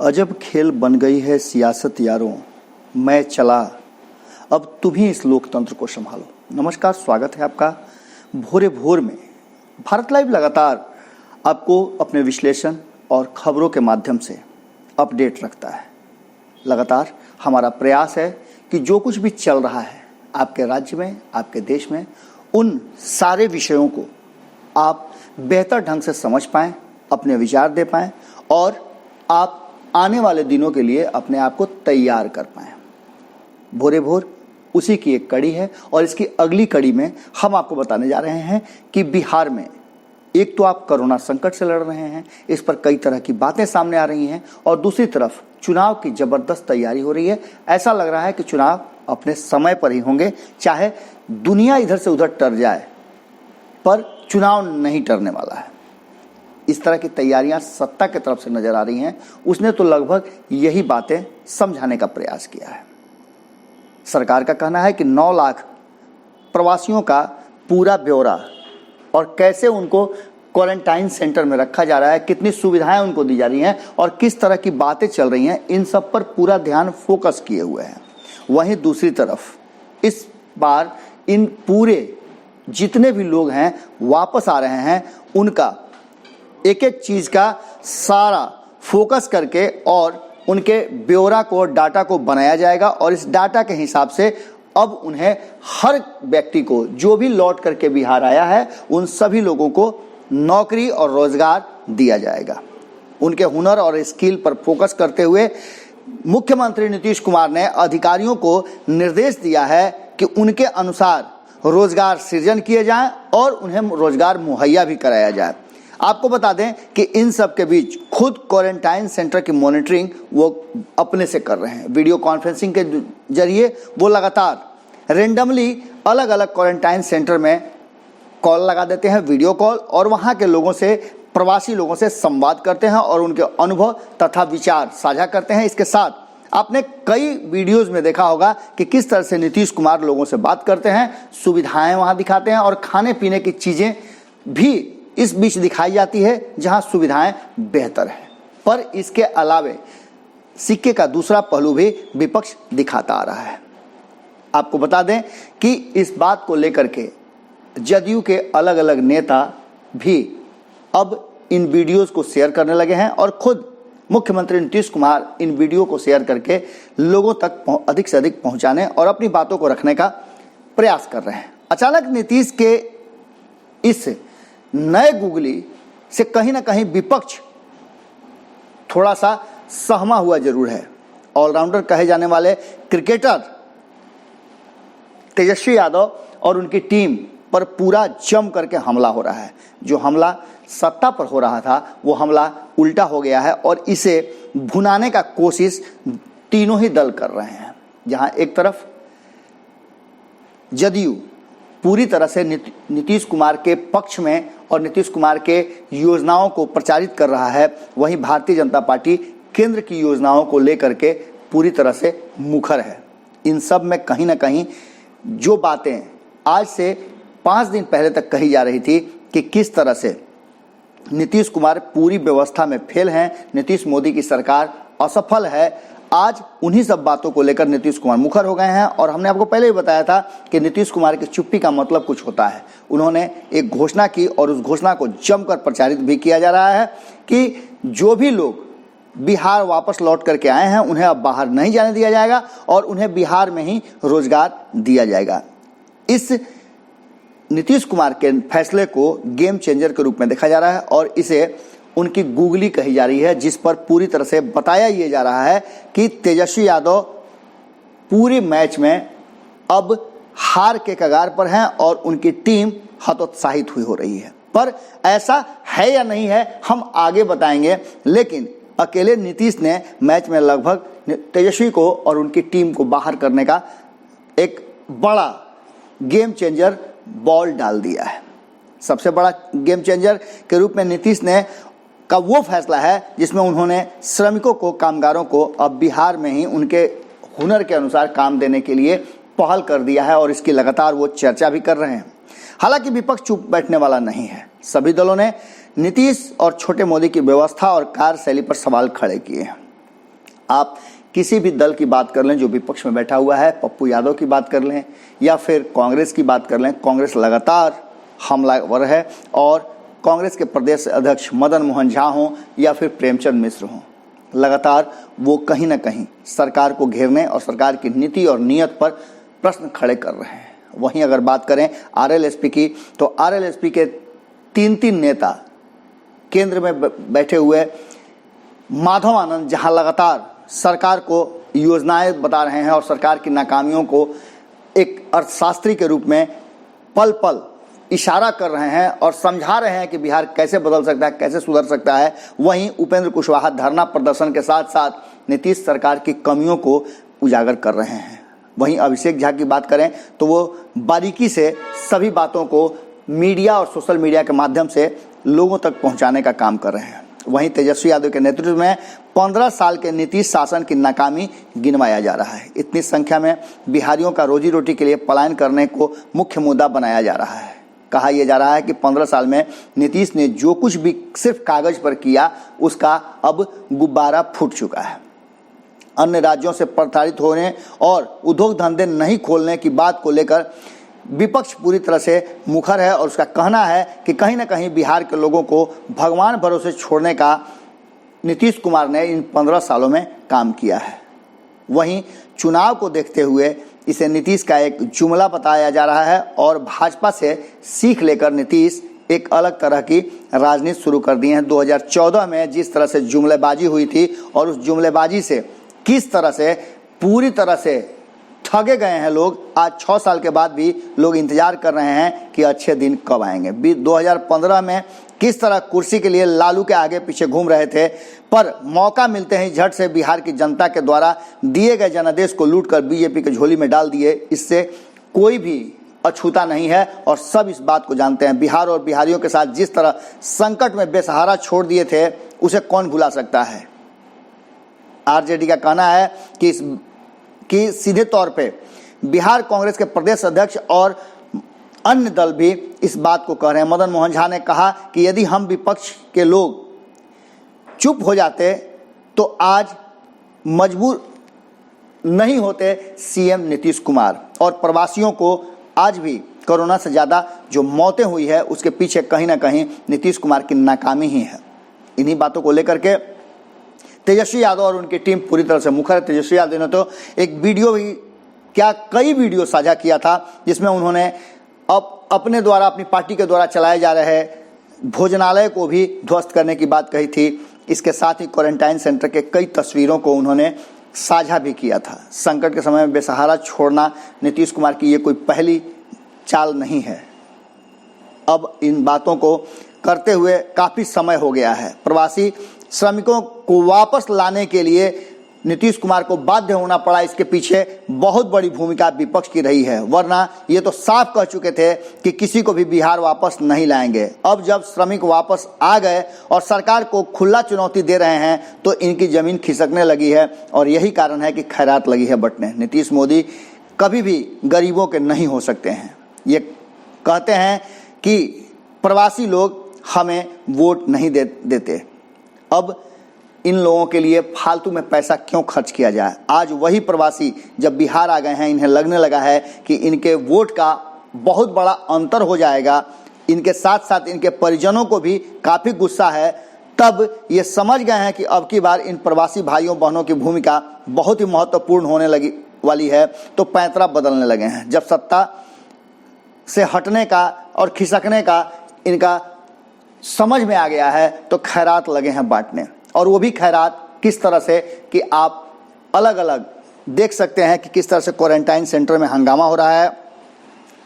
अजब खेल बन गई है सियासत यारों, मैं चला, अब तुम ही इस लोकतंत्र को संभालो। नमस्कार, स्वागत है आपका भोरे भोर में। भारत लाइव लगातार आपको अपने विश्लेषण और खबरों के माध्यम से अपडेट रखता है। लगातार हमारा प्रयास है कि जो कुछ भी चल रहा है आपके राज्य में, आपके देश में, उन सारे विषयों को आप बेहतर ढंग से समझ पाएं, अपने विचार दे पाएं और आप आने वाले दिनों के लिए अपने आप को तैयार कर पाएं। भोरे भोर उसी की एक कड़ी है और इसकी अगली कड़ी में हम आपको बताने जा रहे हैं कि बिहार में एक तो आप कोरोना संकट से लड़ रहे हैं, इस पर कई तरह की बातें सामने आ रही हैं और दूसरी तरफ चुनाव की जबरदस्त तैयारी हो रही है। ऐसा लग रहा है कि चुनाव अपने समय पर ही होंगे, चाहे दुनिया इधर से उधर टर जाए, पर चुनाव नहीं टरने वाला है। इस तरह की तैयारियां सत्ता की तरफ से नजर आ रही हैं। उसने तो लगभग यही बातें समझाने का प्रयास किया है। सरकार का कहना है कि 9 लाख प्रवासियों का पूरा ब्यौरा और कैसे उनको क्वारंटाइन सेंटर में रखा जा रहा है, कितनी सुविधाएं उनको दी जा रही हैं और किस तरह की बातें चल रही हैं, इन सब पर पूरा ध्यान फोकस किए हुए हैं। वहीं दूसरी तरफ इस बार इन पूरे जितने भी लोग हैं वापस आ रहे हैं, उनका एक एक चीज का सारा फोकस करके और उनके ब्यौरा को, डाटा को बनाया जाएगा और इस डाटा के हिसाब से अब उन्हें हर व्यक्ति को, जो भी लौट करके बिहार आया है, उन सभी लोगों को नौकरी और रोजगार दिया जाएगा। उनके हुनर और स्किल पर फोकस करते हुए मुख्यमंत्री नीतीश कुमार ने अधिकारियों को निर्देश दिया है कि उनके अनुसार रोजगार सृजन किए जाएं और उन्हें रोजगार मुहैया भी कराया जाए। आपको बता दें कि इन सब के बीच खुद क्वारंटाइन सेंटर की मॉनिटरिंग वो अपने से कर रहे हैं। वीडियो कॉन्फ्रेंसिंग के जरिए वो लगातार रेंडमली अलग अलग क्वारंटाइन सेंटर में कॉल लगा देते हैं, वीडियो कॉल, और वहाँ के लोगों से, प्रवासी लोगों से संवाद करते हैं और उनके अनुभव तथा विचार साझा करते हैं। इसके साथ आपने कई वीडियोस में देखा होगा कि किस तरह से नीतीश कुमार लोगों से बात करते हैं, सुविधाएं वहाँ दिखाते हैं और खाने पीने की चीज़ें भी इस बीच दिखाई जाती है जहां सुविधाएं बेहतर है। पर इसके अलावे सिक्के का दूसरा पहलू भी विपक्ष दिखाता आ रहा है। आपको बता दें कि इस बात को लेकर के जदयू के अलग अलग नेता भी अब इन वीडियोस को शेयर करने लगे हैं और खुद मुख्यमंत्री नीतीश कुमार इन वीडियो को शेयर करके लोगों तक अधिक से अधिक पहुंचाने और अपनी बातों को रखने का प्रयास कर रहे हैं। अचानक नीतीश के इस नए गूगली से कहीं ना कहीं विपक्ष थोड़ा सा सहमा हुआ जरूर है। ऑलराउंडर कहे जाने वाले क्रिकेटर तेजस्वी यादव और उनकी टीम पर पूरा जम करके हमला हो रहा है। जो हमला सत्ता पर हो रहा था वो हमला उल्टा हो गया है और इसे भुनाने का कोशिश तीनों ही दल कर रहे हैं। जहां एक तरफ जदयू पूरी तरह से नीतीश कुमार के पक्ष में और नीतीश कुमार के योजनाओं को प्रचारित कर रहा है, वहीं भारतीय जनता पार्टी केंद्र की योजनाओं को लेकर के पूरी तरह से मुखर है। इन सब में कहीं ना कहीं जो बातें आज से 5 दिन पहले तक कही जा रही थी कि किस तरह से नीतीश कुमार पूरी व्यवस्था में फेल हैं, नीतीश मोदी की सरकार असफल है, आज उन्हीं सब बातों को लेकर नीतीश कुमार मुखर हो गए हैं। और हमने आपको पहले ही बताया था कि नीतीश कुमार की चुप्पी का मतलब कुछ होता है। उन्होंने एक घोषणा की और उस घोषणा को जमकर प्रचारित भी किया जा रहा है कि जो भी लोग बिहार वापस लौट करके आए हैं उन्हें अब बाहर नहीं जाने दिया जाएगा और उन्हें बिहार में ही रोजगार दिया जाएगा। इस नीतीश कुमार के फैसले को गेम चेंजर के रूप में देखा जा रहा है और इसे उनकी गूगली कही जा रही है, जिस पर पूरी तरह से बताया ये जा रहा है कि तेजस्वी यादव पूरे मैच में अब हार के कगार पर हैं और उनकी टीम हतोत्साहित हुई हो रही है। पर ऐसा है या नहीं है हम आगे बताएंगे, लेकिन अकेले नीतीश ने मैच में लगभग तेजस्वी को और उनकी टीम को बाहर करने का एक बड़ा गेम चेंजर बॉल डाल दिया है। सबसे बड़ा गेम चेंजर के रूप में नीतीश ने का वो फैसला है जिसमें उन्होंने श्रमिकों को, कामगारों को अब बिहार में ही उनके हुनर के अनुसार काम देने के लिए पहल कर दिया है और इसकी लगातार वो चर्चा भी कर रहे हैं। हालांकि विपक्ष चुप बैठने वाला नहीं है। सभी दलों ने नीतीश और छोटे मोदी की व्यवस्था और कार्यशैली पर सवाल खड़े किए हैं। आप किसी भी दल की बात कर लें जो विपक्ष में बैठा हुआ है, पप्पू यादव की बात कर लें या फिर कांग्रेस की बात कर लें, कांग्रेस लगातार हमलावर है। और कांग्रेस के प्रदेश अध्यक्ष मदन मोहन झा हों या फिर प्रेमचंद मिश्र हों, लगातार वो कहीं ना कहीं सरकार को घेरने और सरकार की नीति और नीयत पर प्रश्न खड़े कर रहे हैं। वहीं अगर बात करें आरएलएसपी की, तो आरएलएसपी के 3 नेता केंद्र में बैठे हुए माधव आनंद जहां लगातार सरकार को योजनाएं बता रहे हैं और सरकार की नाकामियों को एक अर्थशास्त्री के रूप में पल पल इशारा कर रहे हैं और समझा रहे हैं कि बिहार कैसे बदल सकता है, कैसे सुधर सकता है, वहीं उपेंद्र कुशवाहा धरना प्रदर्शन के साथ साथ नीतीश सरकार की कमियों को उजागर कर रहे हैं। वहीं अभिषेक झा की बात करें तो वो बारीकी से सभी बातों को मीडिया और सोशल मीडिया के माध्यम से लोगों तक पहुंचाने का काम कर रहे हैं। वहीं तेजस्वी यादव के नेतृत्व में 15 साल के नीतीश शासन की नाकामी गिनवाया जा रहा है। इतनी संख्या में बिहारियों का रोजी रोटी के लिए पलायन करने को मुख्य मुद्दा बनाया जा रहा है। कहा यह जा रहा है कि 15 साल में नीतीश ने जो कुछ भी सिर्फ कागज पर किया उसका अब गुब्बारा फूट चुका है। अन्य राज्यों से प्रताड़ित होने और उद्योग धंधे नहीं खोलने की बात को लेकर विपक्ष पूरी तरह से मुखर है और उसका कहना है कि कहीं ना कहीं बिहार के लोगों को भगवान भरोसे छोड़ने का नीतीश कुमार ने इन 15 सालों में काम किया है। वहीं चुनाव को देखते हुए इसे नीतीश का एक जुमला बताया जा रहा है और भाजपा से सीख लेकर नीतीश एक अलग तरह की राजनीति शुरू कर दी है। 2014 में जिस तरह से जुमलेबाजी हुई थी और उस जुमलेबाजी से किस तरह से पूरी तरह से ठगे गए हैं लोग, आज 6 साल के बाद भी लोग इंतजार कर रहे हैं कि अच्छे दिन कब आएंगे। 2015 में किस तरह कुर्सी के लिए लालू के आगे पीछे घूम रहे थे, पर मौका मिलते ही झट से बिहार की जनता के द्वारा दिए गए जनादेश को लूटकर बीजेपी के झोली में डाल दिए। इससे कोई भी अछूता नहीं है और सब इस बात को जानते हैं। बिहार और बिहारियों के साथ जिस तरह संकट में बेसहारा छोड़ दिए थे उसे कौन भुला सकता है। आरजेडी का कहना है कि सीधे तौर पे बिहार कांग्रेस के प्रदेश अध्यक्ष और अन्य दल भी इस बात को कह रहे हैं। मदन मोहन झा ने कहा कि यदि हम विपक्ष के लोग चुप हो जाते तो आज मजबूर नहीं होते सीएम नीतीश कुमार, और प्रवासियों को आज भी कोरोना से ज़्यादा जो मौतें हुई है उसके पीछे कहीं ना कहीं नीतीश कुमार की नाकामी ही है। इन्हीं बातों को लेकर के तेजस्वी यादव और उनकी टीम पूरी तरह से मुखर है। तेजस्वी यादव ने तो एक वीडियो भी कई वीडियो साझा किया था जिसमें उन्होंने अपने द्वारा अपनी पार्टी के द्वारा चलाए जा रहे भोजनालय को भी ध्वस्त करने की बात कही थी। इसके साथ ही क्वारंटाइन सेंटर के कई तस्वीरों को उन्होंने साझा भी किया था। संकट के समय में बेसहारा छोड़ना नीतीश कुमार की ये कोई पहली चाल नहीं है। अब इन बातों को करते हुए काफ़ी समय हो गया है। प्रवासी श्रमिकों को वापस लाने के लिए नीतीश कुमार को बाध्य होना पड़ा, इसके पीछे बहुत बड़ी भूमिका विपक्ष की रही है। वरना ये तो साफ कह चुके थे कि किसी को भी बिहार वापस नहीं लाएंगे। अब जब श्रमिक वापस आ गए और सरकार को खुला चुनौती दे रहे हैं तो इनकी जमीन खिसकने लगी है और यही कारण है कि खैरात लगी है बंटने। नीतीश मोदी कभी भी गरीबों के नहीं हो सकते हैं। ये कहते हैं कि प्रवासी लोग हमें वोट नहीं देते। अब इन लोगों के लिए फालतू में पैसा क्यों खर्च किया जाए। आज वही प्रवासी जब बिहार आ गए हैं, इन्हें लगने लगा है कि इनके वोट का बहुत बड़ा अंतर हो जाएगा, इनके साथ साथ इनके परिजनों को भी काफ़ी गुस्सा है, तब ये समझ गए हैं कि अब की बार इन प्रवासी भाइयों बहनों की भूमिका बहुत ही महत्वपूर्ण होने वाली है, तो पैंतरा बदलने लगे हैं। जब सत्ता से हटने का और खिसकने का इनका समझ में आ गया है तो खैरात लगे हैं बांटने। और वो भी खैरात किस तरह से कि आप अलग अलग देख सकते हैं कि किस तरह से क्वारंटाइन सेंटर में हंगामा हो रहा है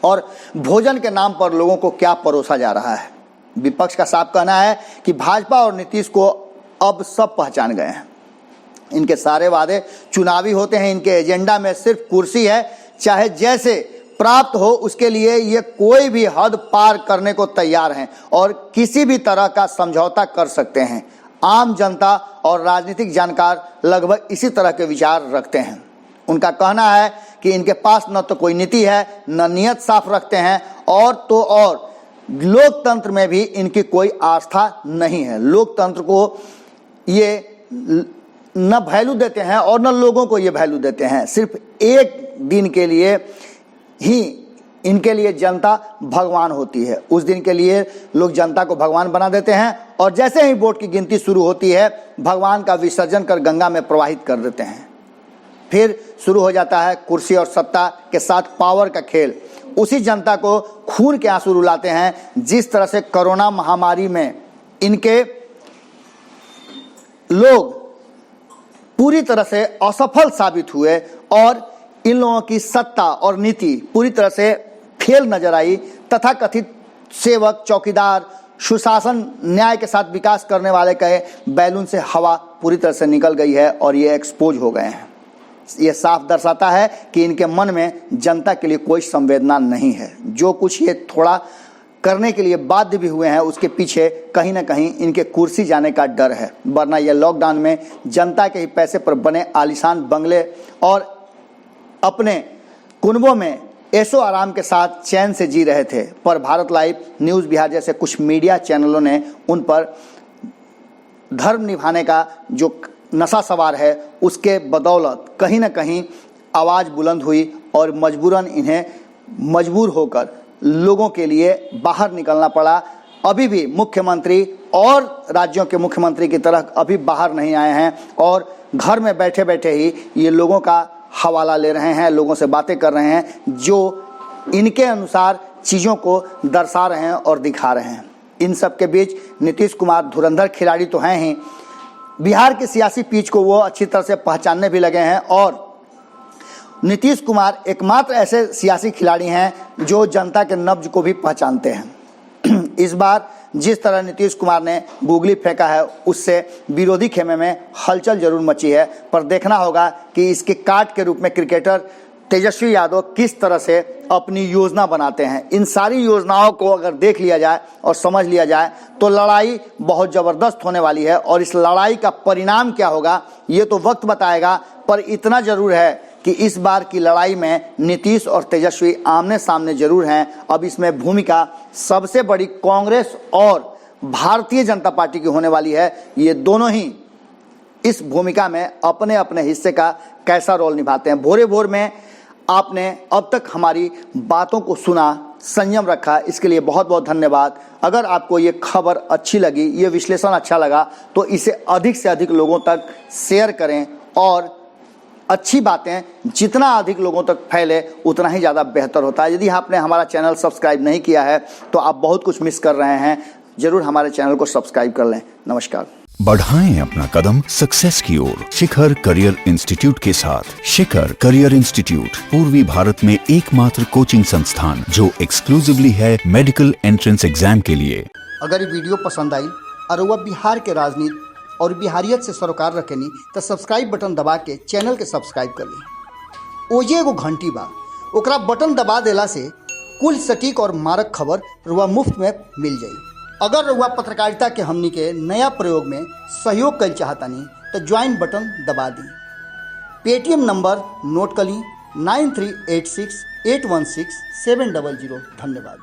और भोजन के नाम पर लोगों को क्या परोसा जा रहा है। विपक्ष का साफ कहना है कि भाजपा और नीतीश को अब सब पहचान गए हैं। इनके सारे वादे चुनावी होते हैं, इनके एजेंडा में सिर्फ कुर्सी है, चाहे जैसे प्राप्त हो उसके लिए ये कोई भी हद पार करने को तैयार हैं और किसी भी तरह का समझौता कर सकते हैं। आम जनता और राजनीतिक जानकार लगभग इसी तरह के विचार रखते हैं। उनका कहना है कि इनके पास न तो कोई नीति है न नियत साफ रखते हैं और तो और लोकतंत्र में भी इनकी कोई आस्था नहीं है। लोकतंत्र को ये न वैल्यू देते हैं और न लोगों को ये वैल्यू देते हैं। सिर्फ एक दिन के लिए ही इनके लिए जनता भगवान होती है। उस दिन के लिए लोग जनता को भगवान बना देते हैं और जैसे ही वोट की गिनती शुरू होती है भगवान का विसर्जन कर गंगा में प्रवाहित कर देते हैं। फिर शुरू हो जाता है कुर्सी और सत्ता के साथ पावर का खेल। उसी जनता को खून के आंसू रुलाते हैं। जिस तरह से कोरोना महामारी में इनके लोग पूरी तरह से असफल साबित हुए और इन लोगों की सत्ता और नीति पूरी तरह से फेल नजर आई। तथाकथित सेवक, चौकीदार, सुशासन, न्याय के साथ विकास करने वाले कहे बैलून से हवा पूरी तरह से निकल गई है और ये एक्सपोज हो गए हैं। ये साफ दर्शाता है कि इनके मन में जनता के लिए कोई संवेदना नहीं है। जो कुछ ये थोड़ा करने के लिए बाध्य भी हुए हैं उसके पीछे कहीं ना कहीं इनके कुर्सी जाने का डर है। वरना ये लॉकडाउन में जनता के ही पैसे पर बने आलीशान बंगले और अपने कुनबों में ऐशो आराम के साथ चैन से जी रहे थे। पर भारत लाइव, न्यूज़ बिहार जैसे कुछ मीडिया चैनलों ने उन पर धर्म निभाने का जो नशा सवार है उसके बदौलत कहीं ना कहीं आवाज़ बुलंद हुई और मजबूरन इन्हें मजबूर होकर लोगों के लिए बाहर निकलना पड़ा। अभी भी मुख्यमंत्री और राज्यों के मुख्यमंत्री की तरह अभी बाहर नहीं आए हैं और घर में बैठे बैठे ही ये लोगों का हवाला ले रहे हैं, लोगों से बातें कर रहे हैं जो इनके अनुसार चीज़ों को दर्शा रहे हैं और दिखा रहे हैं। इन सब के बीच नीतीश कुमार धुरंधर खिलाड़ी तो हैं ही, बिहार की सियासी पिच को वो अच्छी तरह से पहचानने भी लगे हैं और नीतीश कुमार एकमात्र ऐसे सियासी खिलाड़ी हैं जो जनता के नब्ज को भी पहचानते हैं। इस बार जिस तरह नीतीश कुमार ने गूगली फेंका है उससे विरोधी खेमे में हलचल जरूर मची है, पर देखना होगा कि इसके काट के रूप में क्रिकेटर तेजस्वी यादव किस तरह से अपनी योजना बनाते हैं। इन सारी योजनाओं को अगर देख लिया जाए और समझ लिया जाए तो लड़ाई बहुत ज़बरदस्त होने वाली है और इस लड़ाई का परिणाम क्या होगा ये तो वक्त बताएगा। पर इतना ज़रूर है कि इस बार की लड़ाई में नीतीश और तेजस्वी आमने सामने जरूर हैं। अब इसमें भूमिका सबसे बड़ी कांग्रेस और भारतीय जनता पार्टी की होने वाली है। ये दोनों ही इस भूमिका में अपने अपने हिस्से का कैसा रोल निभाते हैं। भोरे भोर में आपने अब तक हमारी बातों को सुना, संयम रखा, इसके लिए बहुत बहुत धन्यवाद। अगर आपको ये खबर अच्छी लगी, ये विश्लेषण अच्छा लगा तो इसे अधिक से अधिक लोगों तक शेयर करें और अच्छी बातें जितना अधिक लोगों तक फैले उतना ही ज़्यादा बेहतर होता है। यदि आपने हमारा चैनल सब्सक्राइब नहीं किया है तो आप बहुत कुछ मिस कर रहे हैं। जरूर हमारे चैनल को सब्सक्राइब कर लें। नमस्कार। बढ़ाएं अपना कदम सक्सेस की ओर शिखर करियर इंस्टीट्यूट के साथ। शिखर करियर इंस्टीट्यूट पूर्वी भारत में एकमात्र कोचिंग संस्थान जो एक्सक्लूसिवली है मेडिकल एंट्रेंस एग्जाम के लिए। अगर ये वीडियो पसंद आई और वह बिहार के राजनीति और बिहारियत से सरोकार रखेनी तो सब्सक्राइब बटन दबा के चैनल के सब्सक्राइब कर ली। ओजे एगो घंटी बा, ओकरा बटन दबा देला से कुल सटीक और मारक खबर रुआ मुफ्त में मिल जाई। अगर रुआ पत्रकारिता के हमनी के नया प्रयोग में सहयोग कर चाहतानी तो ज्वाइन बटन दबा दी। पेटीएम नंबर नोट कर ली 9386816700। धन्यवाद।